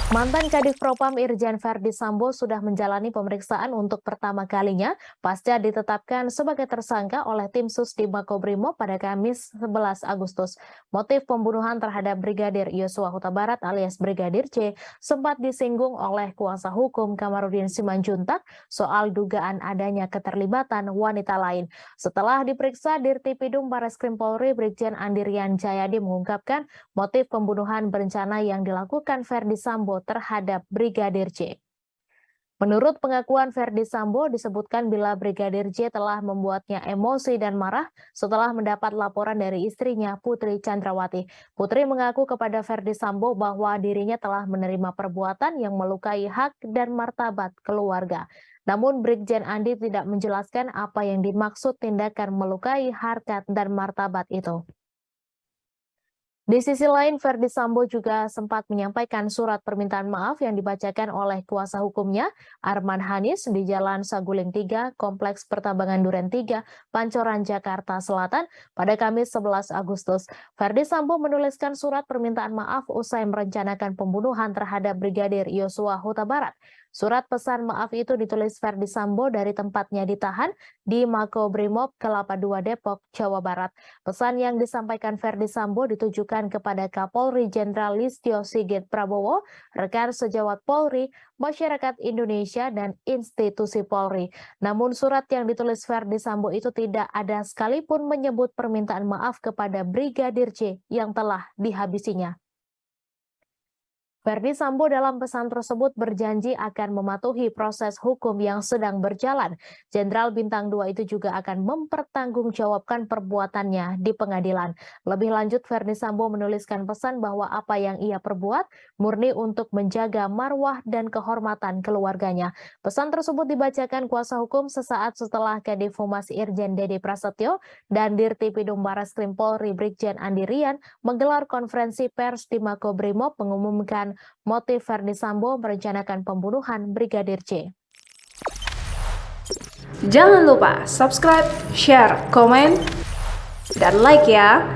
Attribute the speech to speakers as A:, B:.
A: Mantan Kadif Propam Irjen Verdi Sambo sudah menjalani pemeriksaan untuk pertama kalinya pasca ditetapkan sebagai tersangka oleh tim sus di Makobrimob pada Kamis 11 Agustus. Motif pembunuhan terhadap Brigadir Yosua Huta Barat alias Brigadir C sempat disinggung oleh kuasa hukum Kamarudin Simanjuntak soal dugaan adanya keterlibatan wanita lain. Setelah diperiksa, Dirtipidum Barreskrim Polri Brigjen Andirian Jayadi mengungkapkan motif pembunuhan berencana yang dilakukan Verdi Sambo terhadap Brigadir J. Menurut pengakuan Verdi Sambo, disebutkan bila Brigadir J telah membuatnya emosi dan marah setelah mendapat laporan dari istrinya Putri Chandrawati. Putri mengaku kepada Verdi Sambo bahwa dirinya telah menerima perbuatan yang melukai hak dan martabat keluarga. Namun Brigjen Andi tidak menjelaskan apa yang dimaksud tindakan melukai harkat dan martabat itu. Di sisi lain, Verdi Sambo juga sempat menyampaikan surat permintaan maaf yang dibacakan oleh kuasa hukumnya, Arman Hanis, di Jalan Saguling 3, Kompleks Pertambangan Duren 3, Pancoran, Jakarta Selatan, pada Kamis 11 Agustus. Verdi Sambo menuliskan surat permintaan maaf usai merencanakan pembunuhan terhadap Brigadir Yosua Huta Barat. Surat pesan maaf itu ditulis Verdi Sambo dari tempatnya ditahan di Makobrimob Kelapa II Depok, Jawa Barat. Pesan yang disampaikan Verdi Sambo ditujukan kepada Kapolri Jenderal Listio Sigit Prabowo, rekan sejawat Polri, masyarakat Indonesia, dan institusi Polri. Namun surat yang ditulis Verdi Sambo itu tidak ada sekalipun menyebut permintaan maaf kepada Brigadir J yang telah dihabisinya. Verdi Sambo dalam pesan tersebut berjanji akan mematuhi proses hukum yang sedang berjalan. Jenderal Bintang 2 itu juga akan mempertanggungjawabkan perbuatannya di pengadilan. Lebih lanjut, Verdi Sambo menuliskan pesan bahwa apa yang ia perbuat murni untuk menjaga marwah dan kehormatan keluarganya. Pesan tersebut dibacakan kuasa hukum sesaat setelah Kadif Humas Irjen Dede Prasetyo dan Dirtipidum Barreskrim Polri Brigjen Andirian menggelar konferensi pers di Makobrimob mengumumkan motif Verdi Sambo merencanakan pembunuhan Brigadir J.
B: Jangan lupa subscribe, share, komen, dan like ya!